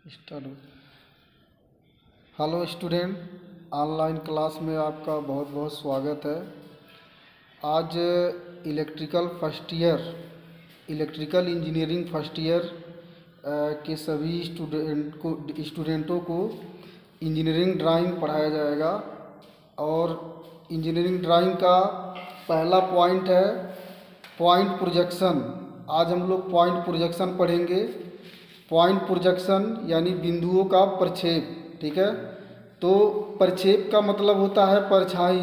Start. Hello student, online class में आपका बहुत बहुत स्वागत है। आज इलेक्ट्रिकल इंजीनियरिंग फर्स्ट ईयर के सभी स्टूडेंटों को इंजीनियरिंग ड्राइंग पढ़ाया जाएगा। और इंजीनियरिंग ड्राइंग का पहला पॉइंट है पॉइंट प्रोजेक्शन। आज हम लोग पॉइंट प्रोजेक्शन पढ़ेंगे। पॉइंट प्रोजेक्शन यानी बिंदुओं का प्रक्षेप। ठीक है, तो प्रक्षेप का मतलब होता है परछाई,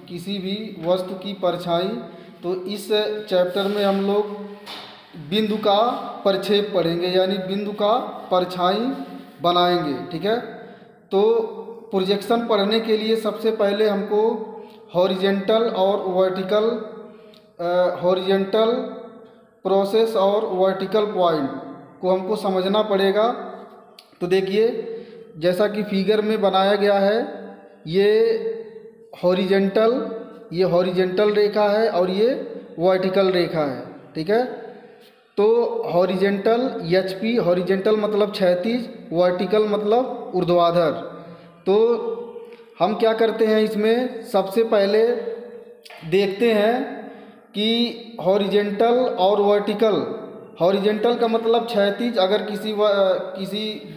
किसी भी वस्तु की परछाई। तो इस चैप्टर में हम लोग बिंदु का प्रक्षेप पढ़ेंगे, यानी बिंदु का परछाई बनाएंगे। ठीक है, तो प्रोजेक्शन पढ़ने के लिए सबसे पहले हमको हॉरिजेंटल और हॉरिजेंटल प्रोसेस और वर्टिकल पॉइंट को हमको समझना पड़ेगा। तो देखिए, जैसा कि फिगर में बनाया गया है, ये हॉरिजेंटल रेखा है और ये वर्टिकल रेखा है। ठीक है, तो हॉरिजेंटल एचपी, हॉरिजेंटल मतलब क्षैतिज, वर्टिकल मतलब ऊर्ध्वाधर। तो हम क्या करते हैं, इसमें सबसे पहले देखते हैं कि हॉरिजेंटल और वर्टिकल। हॉरिजेंटल का मतलब क्षैतिज, अगर किसी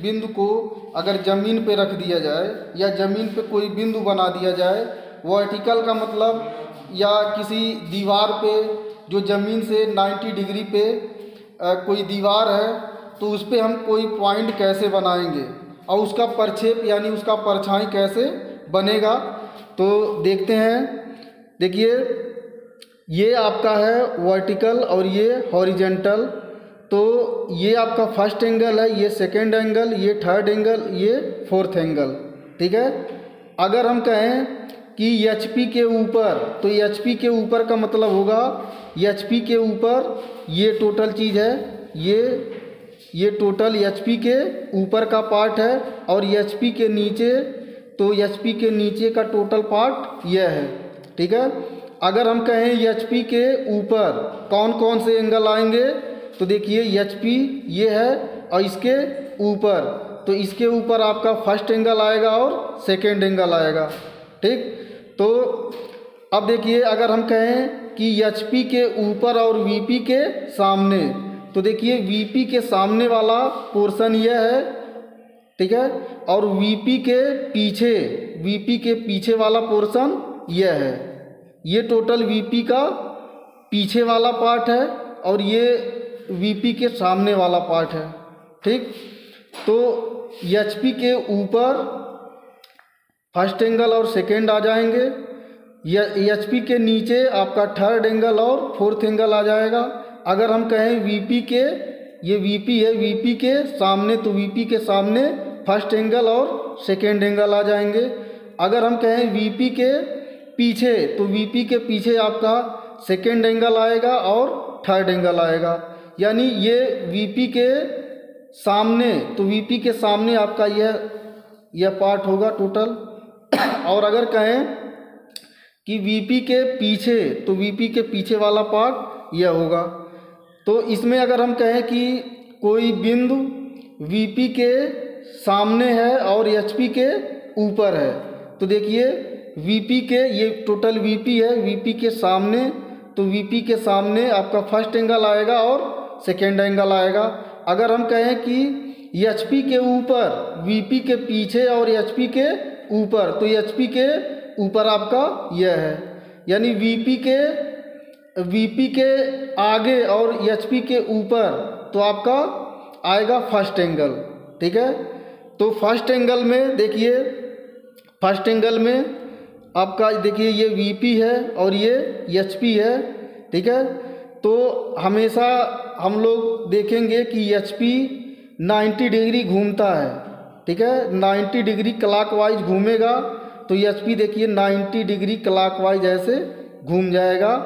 बिंदु को अगर ज़मीन पे रख दिया जाए या ज़मीन पे कोई बिंदु बना दिया जाए। वर्टिकल का मतलब या किसी दीवार पे, जो ज़मीन से 90 डिग्री पे कोई दीवार है, तो उस पर हम कोई पॉइंट कैसे बनाएंगे और उसका प्रक्षेप यानी उसका परछाई कैसे बनेगा। तो देखते हैं। देखिए, ये आपका है वर्टिकल और ये हॉरिजेंटल। तो ये आपका फर्स्ट एंगल है, ये सेकंड एंगल, ये थर्ड एंगल, ये फोर्थ एंगल। ठीक है, अगर हम कहें कि एचपी के ऊपर, तो एचपी के ऊपर का मतलब होगा एचपी के ऊपर ये टोटल चीज़ है, ये टोटल एचपी के ऊपर का पार्ट है। और एचपी के नीचे, तो एचपी के नीचे का टोटल पार्ट यह है। ठीक है, अगर हम कहें एचपी के ऊपर कौन कौन से एंगल आएंगे, तो देखिए एचपी ये है और इसके ऊपर, तो इसके ऊपर आपका फर्स्ट एंगल आएगा और सेकेंड एंगल आएगा। ठीक, तो अब देखिए, अगर हम कहें कि एचपी के ऊपर और वीपी के सामने, तो देखिए वीपी के सामने वाला पोर्शन यह है। ठीक है, और वीपी के पीछे वाला पोर्शन यह है। ये टोटल वीपी का पीछे वाला पार्ट है और ये वीपी के सामने वाला पार्ट है। ठीक, तो एचपी के ऊपर फर्स्ट एंगल और सेकेंड आ जाएंगे। एचपी के नीचे आपका थर्ड एंगल और फोर्थ एंगल आ जाएगा। अगर हम कहें वीपी के, ये वीपी है, वीपी के सामने, तो वीपी के सामने फर्स्ट एंगल और सेकेंड एंगल आ जाएंगे। अगर हम कहें वीपी के पीछे, तो वीपी के पीछे आपका सेकेंड एंगल आएगा और थर्ड एंगल आएगा। यानी ये वीपी के सामने, तो वीपी के सामने आपका यह पार्ट होगा टोटल। और अगर कहें कि वीपी के पीछे, तो वीपी के पीछे वाला पार्ट यह होगा। तो इसमें अगर हम कहें कि कोई बिंदु वीपी के सामने है और एचपी के ऊपर है, तो देखिए वीपी के, ये टोटल वीपी है, वीपी के सामने, तो वीपी के सामने आपका फर्स्ट एंगल आएगा और सेकेंड एंगल आएगा। अगर हम कहें कि एचपी के ऊपर, वीपी के पीछे और एचपी के ऊपर, तो एचपी के ऊपर आपका यह है। यानी वीपी के आगे और एचपी के ऊपर, तो आपका आएगा फर्स्ट एंगल। ठीक है, तो फर्स्ट एंगल में देखिए, फर्स्ट एंगल में आपका देखिए ये वीपी है और ये एचपी है। ठीक है, तो हमेशा हम लोग देखेंगे कि एचपी 90 डिग्री घूमता है। ठीक है, 90 डिग्री क्लॉकवाइज घूमेगा, तो एचपी देखिए 90 डिग्री क्लॉकवाइज ऐसे घूम जाएगा।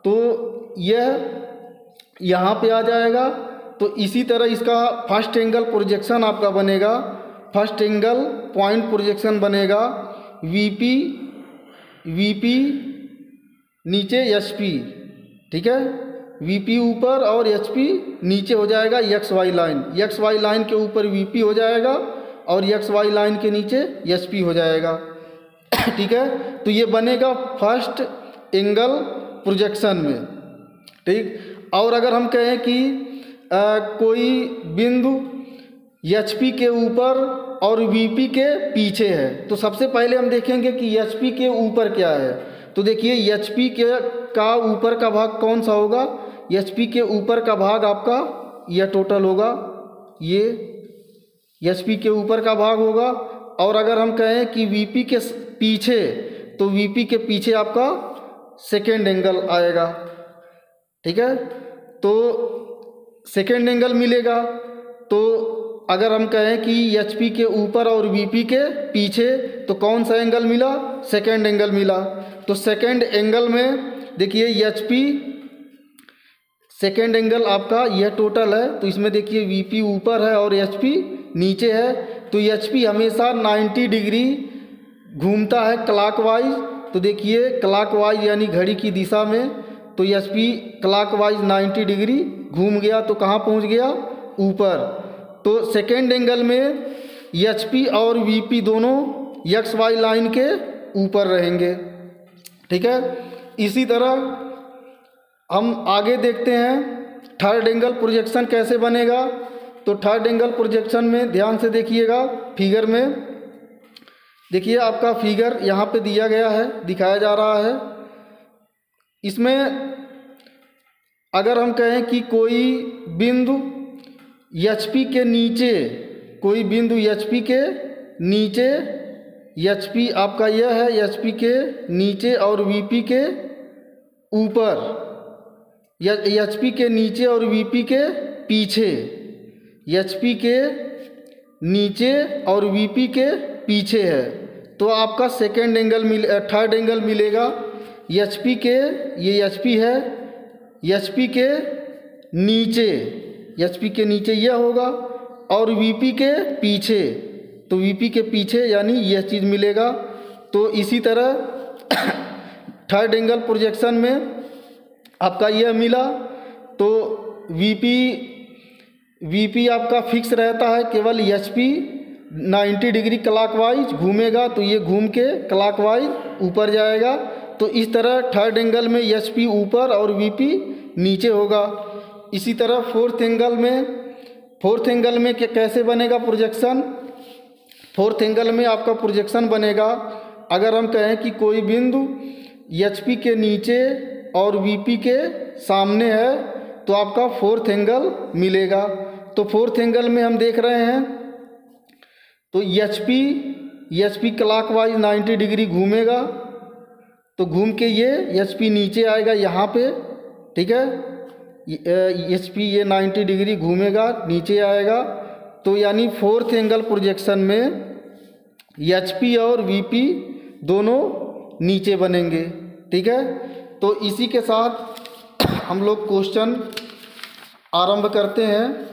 तो यह यहाँ पे आ जाएगा। तो इसी तरह इसका फर्स्ट एंगल प्रोजेक्शन आपका बनेगा, फर्स्ट एंगल पॉइंट प्रोजेक्शन बनेगा वीपी नीचे एचपी। ठीक है, वीपी ऊपर और एचपी नीचे हो जाएगा X Y line. X Y line के ऊपर वीपी हो जाएगा और एक्स वाई लाइन के नीचे एचपी हो जाएगा। ठीक है, तो ये बनेगा फर्स्ट एंगल प्रोजेक्शन में। ठीक, और अगर हम कहें कि कोई बिंदु एचपी के ऊपर और वीपी के पीछे है, तो सबसे पहले हम देखेंगे कि एचपी के ऊपर क्या है। तो देखिए एचपी का ऊपर का भाग कौन सा होगा। एचपी के ऊपर का भाग आपका यह टोटल होगा, ये एचपी के ऊपर का भाग होगा। और अगर हम कहें कि वीपी के पीछे, तो वीपी के पीछे आपका सेकेंड एंगल आएगा। ठीक है, तो सेकेंड एंगल मिलेगा। तो अगर हम कहें कि एचपी के ऊपर और वीपी के पीछे, तो कौन सा एंगल मिला, सेकेंड एंगल मिला। तो सेकेंड एंगल में देखिए एचपी सेकेंड एंगल आपका यह टोटल है, तो इसमें देखिए वीपी ऊपर है और एचपी नीचे है। तो एचपी हमेशा 90 डिग्री घूमता है क्लॉकवाइज। तो देखिए क्लॉकवाइज यानी घड़ी की दिशा में, तो एचपी क्लॉकवाइज 90 डिग्री घूम गया, तो कहाँ पहुँच गया, ऊपर। तो सेकेंड एंगल में एचपी और वीपी दोनों एक्स वाई लाइन के ऊपर रहेंगे। ठीक है, इसी तरह हम आगे देखते हैं थर्ड एंगल प्रोजेक्शन कैसे बनेगा। तो थर्ड एंगल प्रोजेक्शन में ध्यान से देखिएगा, फिगर में देखिए आपका फिगर यहाँ पे दिया गया है, दिखाया जा रहा है। इसमें अगर हम कहें कि कोई बिंदु एचपी के नीचे, कोई बिंदु एचपी के नीचे, एचपी आपका यह है, एचपी के नीचे और वीपी के ऊपर, या एचपी के नीचे और वीपी के पीछे, एचपी के नीचे और वीपी के पीछे है, तो आपका सेकेंड एंगल थर्ड एंगल मिलेगा। एचपी के, ये एचपी है, एचपी के नीचे, एचपी के नीचे यह होगा और वीपी के पीछे, तो वीपी के पीछे यानी यह चीज़ मिलेगा। तो इसी तरह थर्ड एंगल प्रोजेक्शन में आपका यह मिला। तो वीपी आपका फिक्स रहता है, केवल एचपी 90 डिग्री क्लॉकवाइज घूमेगा, तो ये घूम के क्लॉकवाइज ऊपर जाएगा। तो इस तरह थर्ड एंगल में एचपी ऊपर और वीपी नीचे होगा। इसी तरह फोर्थ एंगल में कैसे बनेगा प्रोजेक्शन। फोर्थ एंगल में आपका प्रोजेक्शन बनेगा, अगर हम कहें कि कोई बिंदु एचपी के नीचे और वीपी के सामने है, तो आपका फोर्थ एंगल मिलेगा। तो फोर्थ एंगल में हम देख रहे हैं, तो एचपी क्लॉकवाइज 90 डिग्री घूमेगा, तो घूम के ये एचपी नीचे आएगा यहाँ पे। ठीक है, एचपी ये 90 डिग्री घूमेगा, नीचे आएगा। तो यानी फोर्थ एंगल प्रोजेक्शन में एचपी और वीपी दोनों नीचे बनेंगे। ठीक है, तो इसी के साथ हम लोग क्वेश्चन आरंभ करते हैं।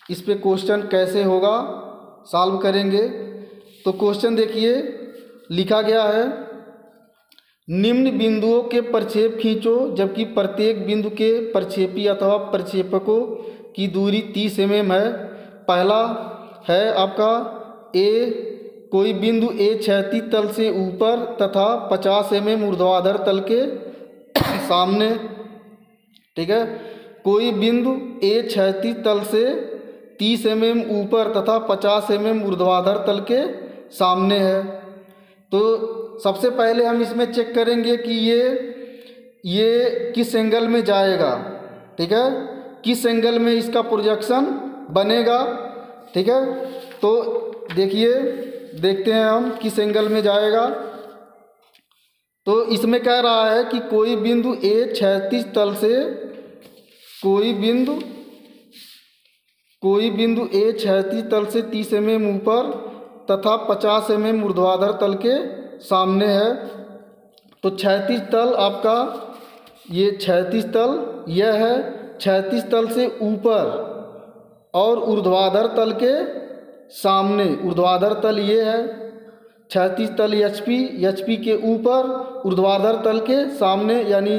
इस पे क्वेश्चन कैसे होगा सॉल्व करेंगे। तो क्वेश्चन देखिए लिखा गया है, निम्न बिंदुओं के प्रक्षेप खींचो जबकि प्रत्येक बिंदु के प्रक्षेपी अथवा प्रक्षेपकों की दूरी 30 mm है। पहला है आपका ए, कोई बिंदु ए क्षैतिज तल से ऊपर तथा 50 mm ऊर्ध्वाधर तल के सामने। ठीक है, कोई बिंदु ए क्षैतिज तल से 30 mm ऊपर तथा 50 mm ऊर्ध्वाधर तल के सामने है। तो सबसे पहले हम इसमें चेक करेंगे कि ये किस एंगल में जाएगा। ठीक है, किस एंगल में इसका प्रोजेक्शन बनेगा। ठीक है, तो देखिए देखते हैं हम किस एंगल में जाएगा। तो इसमें कह रहा है कि कोई बिंदु ए क्षैतिज तल से, कोई बिंदु ए क्षैतिज तल से 30 mm ऊपर तथा 50 mm ऊर्ध्वाधर तल के सामने है। तो क्षैतिज तल आपका ये क्षैतिज तल यह है, क्षैतिज तल से ऊपर और ऊर्ध्वाधर तल के सामने, ऊर्ध्वाधर तल ये है, क्षैतिज तल एचपी के ऊपर, ऊर्ध्वाधर तल के सामने यानी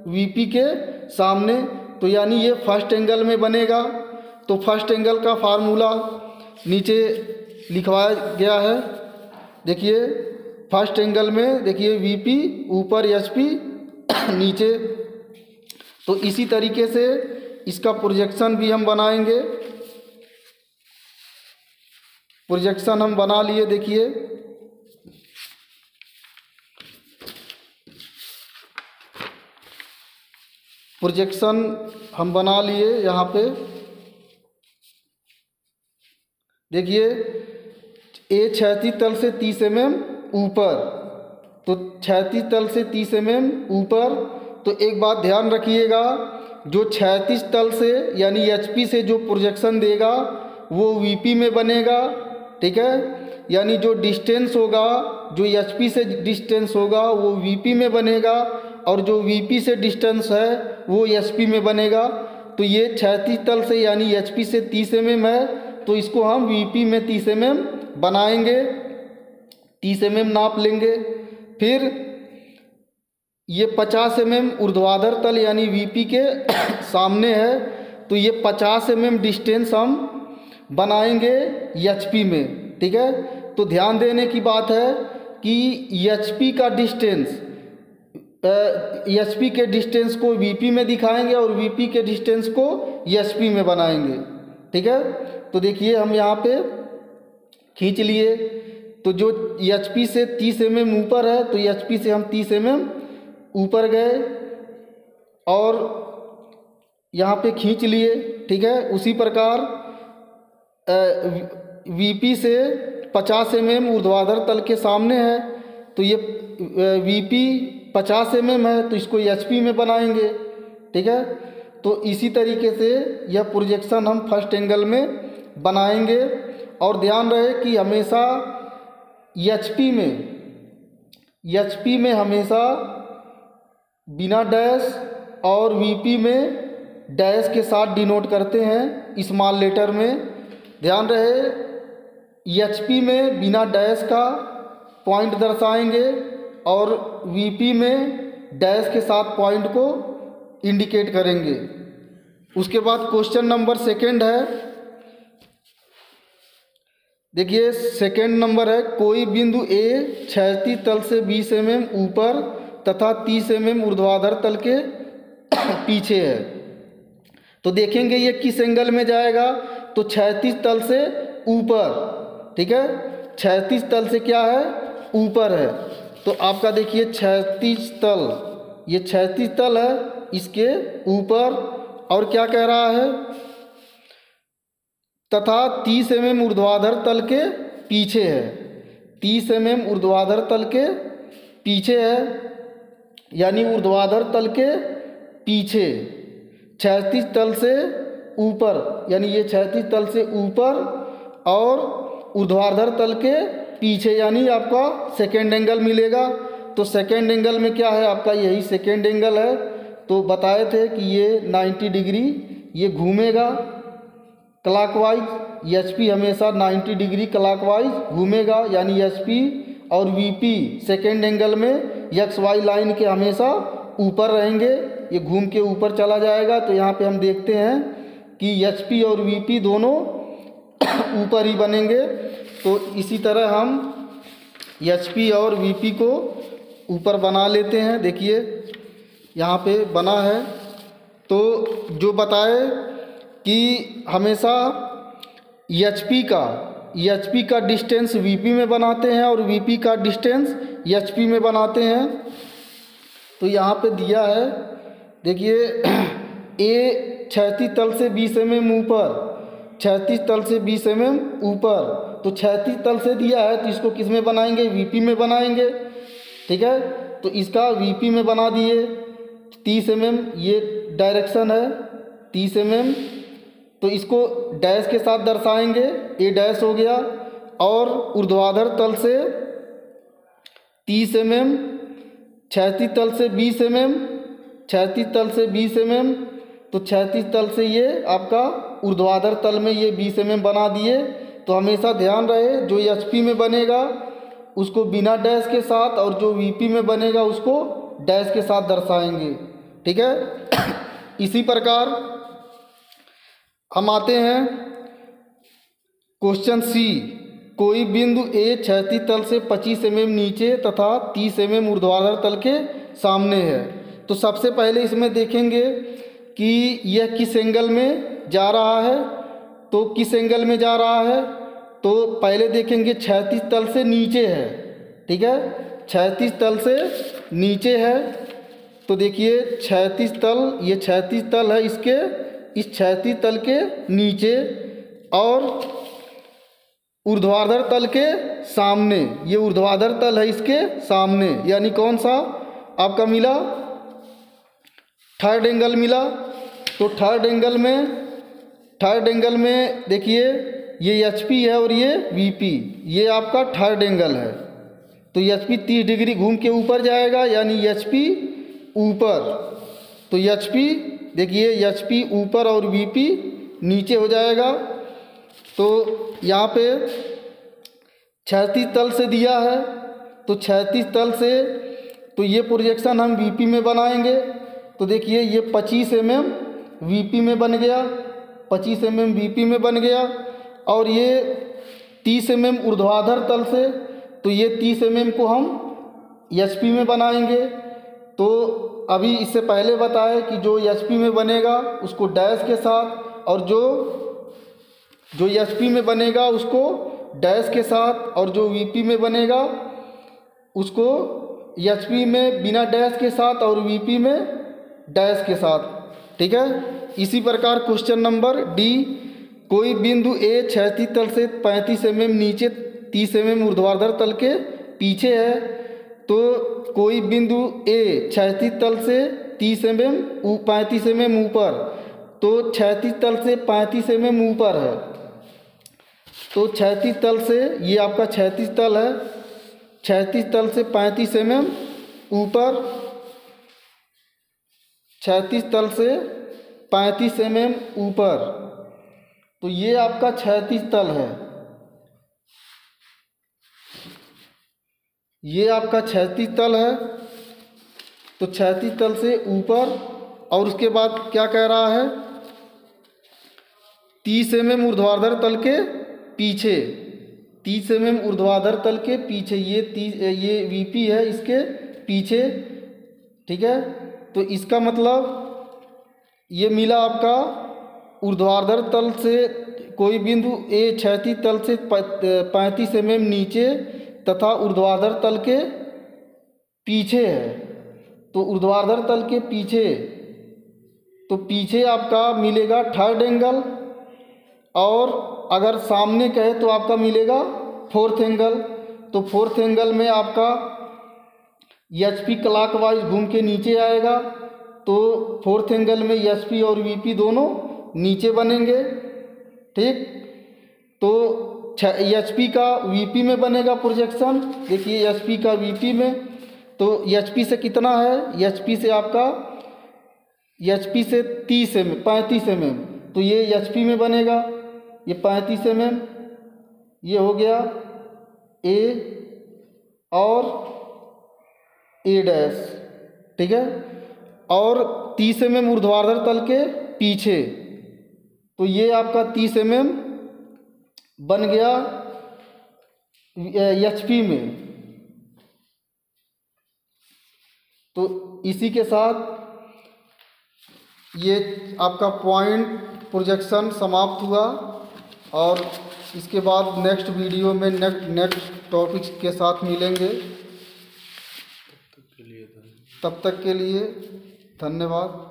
वीपी के सामने, तो यानी ये फर्स्ट एंगल में बनेगा। तो फर्स्ट एंगल का फार्मूला नीचे लिखवाया गया है। देखिए फर्स्ट एंगल में देखिए वीपी ऊपर एचपी नीचे। तो इसी तरीके से इसका प्रोजेक्शन भी हम बनाएंगे। प्रोजेक्शन हम बना लिए। देखिए प्रोजेक्शन हम बना लिए यहाँ पे। देखिए ए क्षैतिज तल से 30 mm ऊपर, तो क्षैतिज तल से 30 mm ऊपर। तो एक बात ध्यान रखिएगा, जो क्षैतिज तल से यानी एचपी से जो प्रोजेक्शन देगा वो वीपी में बनेगा, ठीक है। यानी जो डिस्टेंस होगा, जो एचपी से डिस्टेंस होगा वो वीपी में बनेगा, और जो वीपी से डिस्टेंस है वो एचपी में बनेगा। तो ये क्षैतिज तल से यानी एचपी से 30 mm है, तो इसको हम वीपी में 30 mm बनाएंगे। 30 mm नाप लेंगे। फिर ये 50 mm ऊर्ध्वाधर तल यानी वीपी के सामने है, तो ये 50 mm डिस्टेंस हम बनाएंगे एचपी में, ठीक है। तो ध्यान देने की बात है कि एचपी का डिस्टेंस, एचपी के डिस्टेंस को वीपी में दिखाएंगे और वीपी के डिस्टेंस को एचपी में बनाएंगे, ठीक है। तो देखिए हम यहाँ पे खींच लिए। तो जो एचपी से 30 mm ऊपर है, तो एचपी से हम 30 mm ऊपर गए और यहाँ पे खींच लिए, ठीक है। उसी प्रकार वीपी से 50 mm ऊर्ध्वाधर तल के सामने है, तो ये वीपी 50 mm है, तो इसको एचपी में बनाएंगे, ठीक है। तो इसी तरीके से यह प्रोजेक्शन हम फर्स्ट एंगल में बनाएंगे। और ध्यान रहे कि हमेशा एचपी में हमेशा बिना डैश और वीपी में डैश के साथ डिनोट करते हैं स्मॉल लेटर में। ध्यान रहे एचपी में बिना डैश का पॉइंट दर्शाएंगे और वीपी में डैश के साथ पॉइंट को इंडिकेट करेंगे। उसके बाद क्वेश्चन नंबर सेकंड है। देखिए सेकंड नंबर है, कोई बिंदु ए क्षैतिज तल से 20 mm ऊपर तथा 30 mm ऊर्ध्वाधर तल के पीछे है। तो देखेंगे ये किस एंगल में जाएगा, तो क्षैतिज तल से ऊपर, ठीक है। क्षैतिज तल से क्या है, ऊपर है। तो आपका देखिए क्षैतिज तल, ये क्षैतिज तल है, इसके ऊपर। और क्या कह रहा है, तथा 30 mm ऊर्ध्वाधर तल के पीछे है। 30 mm ऊर्ध्वाधर तल के पीछे है, यानी ऊर्ध्वाधर तल के पीछे क्षैतिज तल से ऊपर, यानी ये क्षैतिज तल से ऊपर और ऊर्ध्वाधर तल के पीछे, यानी आपका सेकेंड एंगल मिलेगा। तो सेकेंड एंगल में क्या है, आपका यही सेकेंड एंगल है। तो बताए थे कि ये 90 डिग्री ये घूमेगा क्लॉकवाइज। एचपी हमेशा 90 डिग्री क्लॉकवाइज घूमेगा, यानी एचपी और वीपी सेकेंड एंगल में एक्स वाई लाइन के हमेशा ऊपर रहेंगे, ये घूम के ऊपर चला जाएगा। तो यहाँ पे हम देखते हैं कि एचपी और वीपी दोनों ऊपर ही बनेंगे। तो इसी तरह हम एचपी और वीपी को ऊपर बना लेते हैं। देखिए यहाँ पे बना है। तो जो बताए कि हमेशा एचपी का डिस्टेंस वीपी में बनाते हैं और वीपी का डिस्टेंस एचपी में बनाते हैं। तो यहाँ पे दिया है, देखिए ए क्षैतिज तल से 20 mm ऊपर, क्षैतिज तल से 20 mm ऊपर। तो क्षैतिज तल से दिया है, तो इसको किस में बनाएंगे, वीपी में बनाएंगे, ठीक है। तो इसका वीपी में बना दिए। 30 mm ये डायरेक्शन है 30 mm, तो इसको डैश के साथ दर्शाएंगे, ए डैश हो गया। और ऊर्ध्वाधर तल से 30 mm, क्षैतिज तल से 20 mm, क्षैतिज तल से 20 mm। तो क्षैतिज तल से ये आपका ऊर्ध्वाधर तल में ये 20 mm बना दिए। तो हमेशा ध्यान रहे जो एचपी में बनेगा उसको बिना डैश के साथ और जो वीपी में बनेगा उसको डैश के साथ दर्शाएंगे, ठीक है। इसी प्रकार हम आते हैं क्वेश्चन सी। कोई बिंदु ए क्षैतिज तल से 25 mm नीचे तथा 30 mm ऊर्ध्वाधर तल के सामने है। तो सबसे पहले इसमें देखेंगे कि यह किस एंगल में जा रहा है। तो किस एंगल में जा रहा है, तो पहले देखेंगे क्षैतिज तल से नीचे है। ठीक है, क्षैतिज तल से नीचे है। तो देखिए क्षैतिज तल, ये क्षैतिज तल है, इसके इस क्षैतिज तल के नीचे और ऊर्ध्वाधर तल के सामने। ये ऊर्ध्वाधर तल है इसके सामने, यानी कौन सा आपका मिला, थर्ड एंगल मिला। तो थर्ड एंगल में देखिए ये एच पी है और ये वी पी, ये आपका थर्ड एंगल है। तो एच पी 30 डिग्री घूम के ऊपर जाएगा, यानी एच पी ऊपर। तो एच पी देखिए एच पी ऊपर और वी पी नीचे हो जाएगा। तो यहाँ पे क्षैतिज तल से दिया है, तो क्षैतिज तल से तो ये प्रोजेक्शन हम वीपी में बनाएंगे। तो देखिए ये 25 mm वीपी में बन गया, 25 mm वीपी में बन गया। और ये 30 mm ऊर्ध्वाधर तल से, तो ये 30 mm को हम एचपी में बनाएंगे। तो अभी इससे पहले बताया कि जो एचपी में बनेगा उसको डैश के साथ, और जो एचपी में बनेगा उसको डैश के साथ, और जो वीपी में बनेगा उसको एचपी में बिना डैश के साथ और वीपी में डैश के साथ। ठीक है, इसी प्रकार क्वेश्चन नंबर डी। कोई बिंदु ए क्षैतिज तल से 35 mm नीचे 30 mm ऊर्ध्वाधर तल के पीछे है। तो कोई बिंदु ए क्षैतिज तल से 35 mm ऊपर, तो क्षैतिज तल से 35 mm ऊपर है। तो क्षैतिज तल से, ये आपका क्षैतिज तल है, क्षैतिज तल से 35 mm ऊपर, क्षैतिज तल से 35 mm ऊपर। तो ये आपका क्षैतिज तल है, ये आपका क्षैतिज तल है। तो क्षैतिज तल से ऊपर, और उसके बाद क्या कह रहा है, 30 mm ऊर्ध्वाधर तल के पीछे, 30 mm ऊर्ध्वाधर तल के पीछे। ये वीपी है इसके पीछे। ठीक है, तो इसका मतलब ये मिला आपका ऊर्ध्वाधर तल से कोई बिंदु ए क्षैतिज तल से 35 mm नीचे तथा ऊर्ध्वाधर तल के पीछे है। तो ऊर्ध्वाधर तल के पीछे, तो पीछे आपका मिलेगा थर्ड एंगल, और अगर सामने कहे तो आपका मिलेगा फोर्थ एंगल। तो फोर्थ एंगल में आपका एच पी क्लॉकवाइज घूम के नीचे आएगा। तो फोर्थ एंगल में एच पी और वी पी दोनों नीचे बनेंगे। ठीक, तो एच पी का वी पी में बनेगा प्रोजेक्शन। देखिए एच पी का वी पी में, तो एच पी से कितना है, एच पी से आपका एच पी से 35 mm, तो ये एच पी में बनेगा। ये 35 mm ये हो गया ए और ए डैश। ठीक है, और 30 mm ऊर्ध्वाधर तल के पीछे, तो ये आपका 30 mm बन गया एचपी में। तो इसी के साथ ये आपका पॉइंट प्रोजेक्शन समाप्त हुआ, और इसके बाद नेक्स्ट वीडियो में नेक्स्ट टॉपिक्स के साथ मिलेंगे। तब तक के लिए धन्यवाद।